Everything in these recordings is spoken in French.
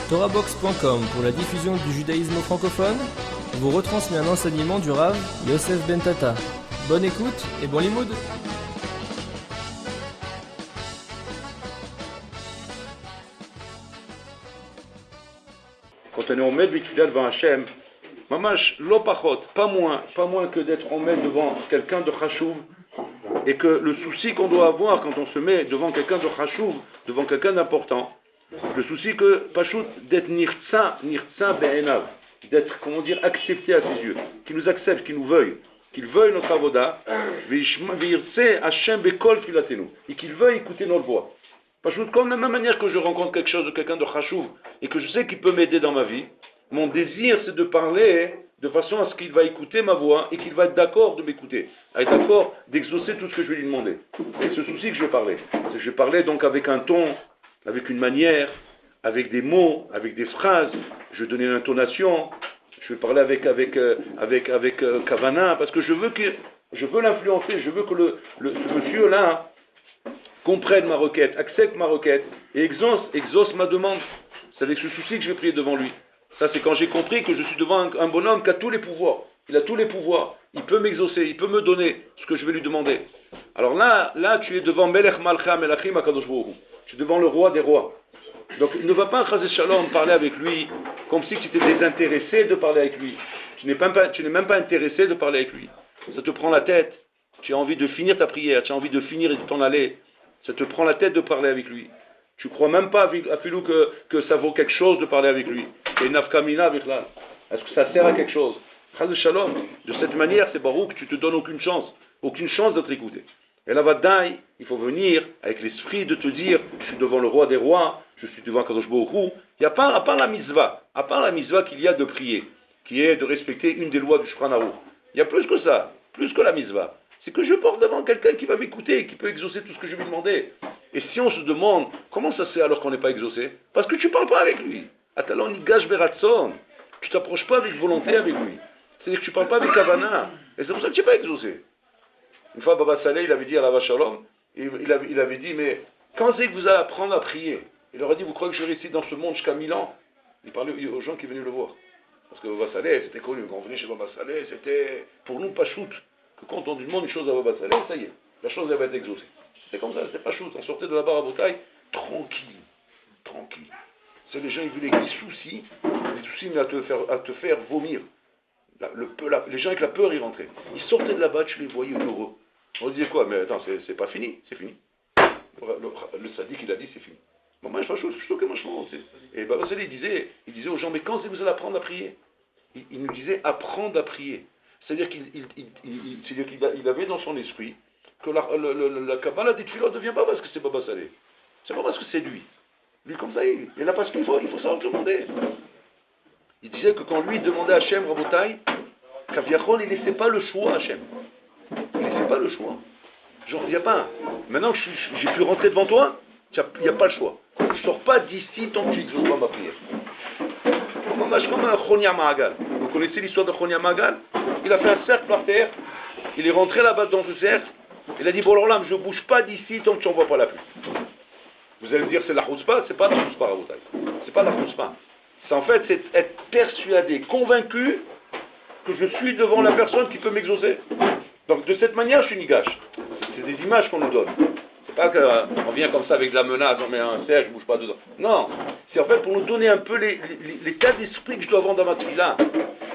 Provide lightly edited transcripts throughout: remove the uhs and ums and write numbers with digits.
Torahbox.com pour la diffusion du judaïsme francophone vous retransmet un enseignement du Rav Yosef Ben Tata. Bonne écoute et bon limoud. Quand on est en maître vitudal devant Hachem, mamash l'opachot, pas moins que d'être en maître devant quelqu'un de chachouv, et que le souci qu'on doit avoir quand on se met devant quelqu'un de chachouv, devant quelqu'un d'important, le souci que pachout d'être nirtsa be'enav, d'être, accepté à ses yeux, qu'il nous accepte, qu'il nous veuille, qu'il veuille notre avoda, ve'yirtse Hachem bekol filatenu, et qu'il veuille écouter notre voix. Pachout, comme de la même manière que je rencontre quelque chose de quelqu'un de chachouv, et que je sais qu'il peut m'aider dans ma vie, mon désir c'est de parler de façon à ce qu'il va écouter ma voix et qu'il va être d'accord de m'écouter, être d'accord d'exaucer tout ce que je vais lui demander. C'est ce souci que je vais parler. C'est que je vais parler donc avec un ton, avec une manière, avec des mots, avec des phrases. Je vais donner une intonation. Je vais parler avec Kavana parce que je veux l'influencer. Je veux que ce monsieur là comprenne ma requête, accepte ma requête et exauce ma demande. C'est avec ce souci que je vais prier devant lui. Ça, c'est quand j'ai compris que je suis devant un bonhomme qui a tous les pouvoirs. Il a tous les pouvoirs. Il peut m'exaucer. Il peut me donner ce que je vais lui demander. Alors là, tu es devant Melech Malcha Melachim HaKadosh Baruch Hu. Tu es devant le roi des rois. Donc, il ne va pas, Chazé Shalom, parler avec lui comme si tu étais désintéressé de parler avec lui. Tu n'es même pas intéressé de parler avec lui. Ça te prend la tête. Tu as envie de finir ta prière. Tu as envie de finir et de t'en aller. Ça te prend la tête de parler avec lui. Tu crois même pas, Afilou, que ça vaut quelque chose de parler avec lui. Et nafkamina avec là. Est-ce que ça sert à quelque chose? Chaz Shalom. De cette manière, c'est Baruch, tu te donnes aucune chance d'être écouté. Et là, Vadaï, il faut venir avec l'esprit de te dire, je suis devant le roi des rois, je suis devant Kadosh Baruch Hu. Il n'y a pas, à part la mitzvah qu'il y a de prier, qui est de respecter une des lois du Shulchan Aruch. Il y a plus que ça, plus que la mitzvah. C'est que je porte devant quelqu'un qui va m'écouter, qui peut exaucer tout ce que je vais lui demander. Et si on se demande, comment ça se fait alors qu'on n'est pas exaucé? Parce que tu ne parles pas avec lui. Atalon nigash beratson. Tu ne t'approches pas avec volonté avec lui. C'est-à-dire que tu ne parles pas avec Kavana. Et c'est pour ça que tu n'es pas exaucé. Une fois, Baba Saleh, il avait dit à la Vachalom, il avait dit, mais quand c'est que vous allez apprendre à prier? Il leur a dit, vous croyez que je récite dans ce monde jusqu'à 1000 ans? Il parlait aux gens qui venaient le voir. Parce que Baba Saleh, c'était connu. Quand on venait chez Baba Saleh, c'était pour nous pas shoot. Que quand on demande une chose à Baba Saleh, ça y est, la chose elle va être exaucée. C'était comme ça, c'était pas shoot. On sortait de la barre à Botaï, tranquille. C'est les gens, ils voulaient des soucis, mais à te faire vomir. Les gens avec la peur, ils rentraient. Ils sortaient de là-bas, tu les voyais heureux. On disait quoi? Mais attends, c'est pas fini, c'est fini. Le sadique, il a dit, c'est fini. Bon, moi, je suis que moi, je Et Baba Saleh, il disait aux gens, mais quand vous allez apprendre à prier? Il nous disait, apprendre à prier. C'est-à-dire qu'il avait dans son esprit que la Kabbalah des Tfilah ne devient pas parce que c'est Baba Saleh. C'est pas parce que c'est lui. Lui, comme ça, il est là parce qu'il faut savoir demander. Il disait que quand lui demandait à Hachem, Rabotai, Kaviachol, il ne laissait pas le choix à Hachem. Il ne laissait pas le choix. Genre, il n'y a pas. Maintenant que j'ai pu rentrer devant toi, il n'y a pas le choix. Je ne sors pas d'ici tant que tu n'exauces pas ma prière. Comme un Chonia Mahagal. Vous connaissez l'histoire de Chonia Mahagal? Il a fait un cercle par terre, il est rentré là-bas dans ce cercle, il a dit, bon alors là, je ne bouge pas d'ici tant que tu n'envoies pas la pluie. Vous allez me dire, c'est la choutzpa? C'est pas la choutzpa, Rabotai. C'est pas la choutzpa. C'est en fait, c'est être persuadé, convaincu que je suis devant la personne qui peut m'exaucer. Donc de cette manière, je suis nigash. C'est des images qu'on nous donne. C'est pas qu'on vient comme ça avec de la menace, on met un cercle, je ne bouge pas dedans. Non, c'est en fait pour nous donner un peu l'état d'esprit que je dois avoir dans ma tefila.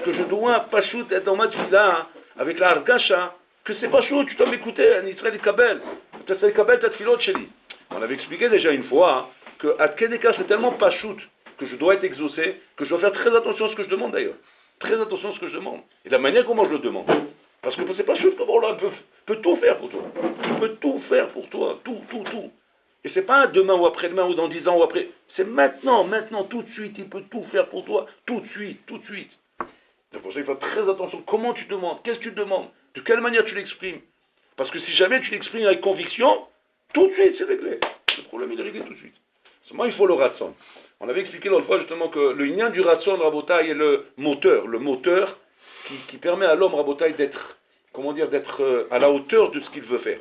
Que je dois pas shoot être dans ma tefila avec la hargasha, que c'est pas shoot, tu dois m'écouter, un Israël Kabel. Israël Kabel, ta tefilot chez lui. On avait expliqué déjà une fois que à Kedeka c'est tellement pas shoot que je dois être exaucé, que je dois faire très attention à ce que je demande d'ailleurs. Très attention à ce que je demande. Et la manière comment je le demande. Parce que c'est pas shoot que bon là, il peut tout faire pour toi. Il peut tout faire pour toi. Tout. Et c'est pas demain ou après-demain ou dans 10 ans ou après. C'est maintenant, tout de suite. Il peut tout faire pour toi. Tout de suite. C'est pour ça qu'il faut faire très attention. Comment tu demandes? Qu'est-ce que tu demandes? De quelle manière tu l'exprimes? Parce que si jamais tu l'exprimes avec conviction, tout de suite c'est réglé. Le problème il est réglé tout de suite. Seulement il faut le ratson. On avait expliqué l'autre fois justement que le lien du ratson Rabotai est le moteur qui permet à l'homme Rabotai d'être à la hauteur de ce qu'il veut faire.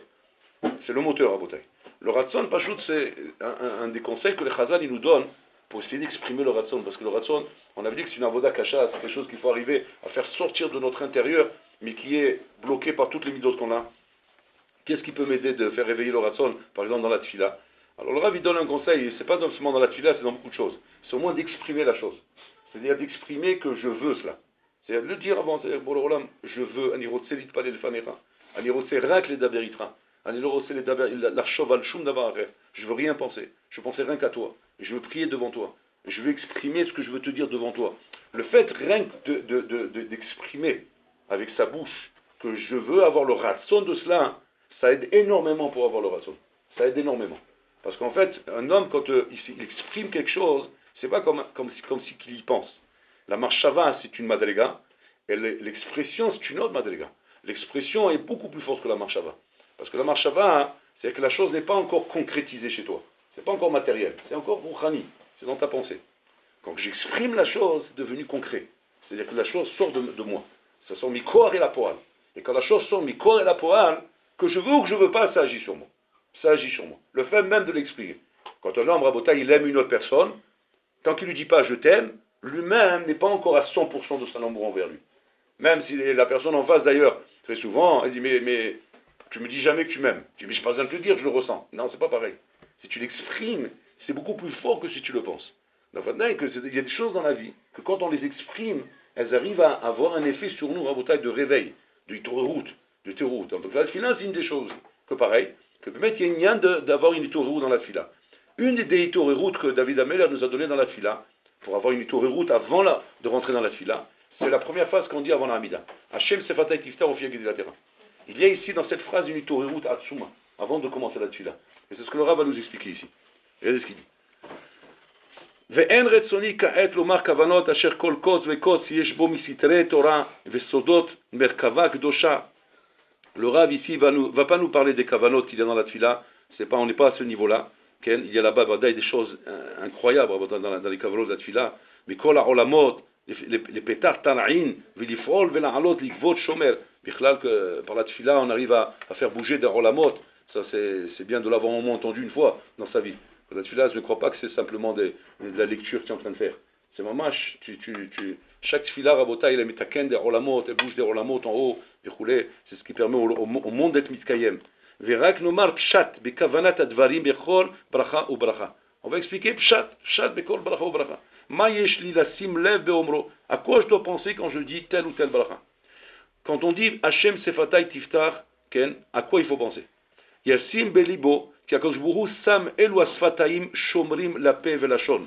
C'est le moteur Rabotai. Le ratson Pachout, c'est un des conseils que les Chazal nous donnent pour essayer d'exprimer le ratson. Parce que le ratson, on avait dit que c'est une avoda kasha, c'est quelque chose qu'il faut arriver à faire sortir de notre intérieur, mais qui est bloqué par toutes les midot qu'on a. Qu'est-ce qui peut m'aider de faire réveiller le ratson, par exemple dans la tfila? Alors le Rav il donne un conseil, c'est pas seulement dans la tfila, c'est dans beaucoup de choses. C'est au moins d'exprimer la chose. C'est-à-dire d'exprimer que je veux cela. C'est-à-dire de le dire avant, c'est-à-dire pour le Rolam, je veux, ani rotse litpalel lefanecha, ani rotse rak ledaber itra, ani rotse ledaber l'archov al shum davar acher. Je veux rien penser, je pensais rien qu'à toi. Je veux prier devant toi. Je veux exprimer ce que je veux te dire devant toi. Le fait rien que d'exprimer avec sa bouche que je veux avoir le ratson de cela, ça aide énormément pour avoir le ratson. Ça aide énormément. Parce qu'en fait, un homme, quand il exprime quelque chose, c'est pas comme si qu'il y pense. La marshava, c'est une madrega, et l'expression, c'est une autre madrega. L'expression est beaucoup plus forte que la marshava. Parce que la marshava, c'est que la chose n'est pas encore concrétisée chez toi. C'est pas encore matériel. C'est encore rouhani. C'est dans ta pensée. Quand j'exprime la chose, c'est devenu concret. C'est-à-dire que la chose sort de moi. Ça sort mi-koar et la poal. Et quand la chose sort mi-koar et la poal, que je veux ou que je veux pas, ça agit sur moi. Ça agit sur moi. Le fait même de l'exprimer. Quand un homme, Rabotai, il aime une autre personne, tant qu'il ne lui dit pas je t'aime, lui-même n'est pas encore à 100% de son amour envers lui. Même si la personne en face, d'ailleurs, très souvent, elle dit mais tu me dis jamais que tu m'aimes. Tu dis mais je n'ai pas besoin de te le dire, je le ressens. Non, c'est pas pareil. Si tu l'exprimes, c'est beaucoup plus fort que si tu le penses. Donc maintenant, il y a des choses dans la vie que quand on les exprime, elles arrivent à avoir un effet sur nous, Rabotai, de réveil, de route, de terroute. Donc la fila, c'est une des choses que pareil, que peut-être il y a d'avoir une itorerut dans la fila. Une des itorerut que David Ameller nous a donné dans la fila, pour avoir une itorerut avant de rentrer dans la fila, c'est la première phrase qu'on dit avant la Hamida. Hashem sefatay tiftar ofia gedilatera. Il y a ici dans cette phrase une itorerut atsuma, avant de commencer la fila. Et c'est ce que le Rav va nous expliquer ici. Regardez ce qu'il dit. ואין רצוני כעת לומר כוונות אשר כל כוס וכוס יש בו מסתרי תורה וסודות מרכבה קדושה. Le Rav ici va pas nous parler des kavanot qu'il y a dans la tfila, on n'est pas à ce niveau-là. Il y a là-bas des choses incroyables dans les kavanot de la tfila. Mais kol ha'olamot, les pétards tana'in, vilifrol vela'alot likvot shomer. Bichlal que par la tfila on arrive à faire bouger des olamot. Ça c'est bien de l'avoir au moins entendu une fois dans sa vie. La tfila, je ne crois pas que c'est simplement de la lecture que tu es en train de faire. C'est mamash, chaque tfila, Rabota, il a mis taken des olamot, elle bouge des olamot en haut, c'est ce qui permet au monde d'être mitkayem. Verak nomar pshat, bekavanat advarim bechol, bracha ou bracha. On va expliquer pshat bechol, bracha ou bracha. Ma yesh li lasim lev beomro. À quoi je dois penser quand je dis tel ou tel bracha? Quand on dit Hashem sefatay tiftar, à quoi il faut penser? Yasim belibo, כי הקדוש ברוך הוא שם אלו השפתיים שומרים לפה ולשון.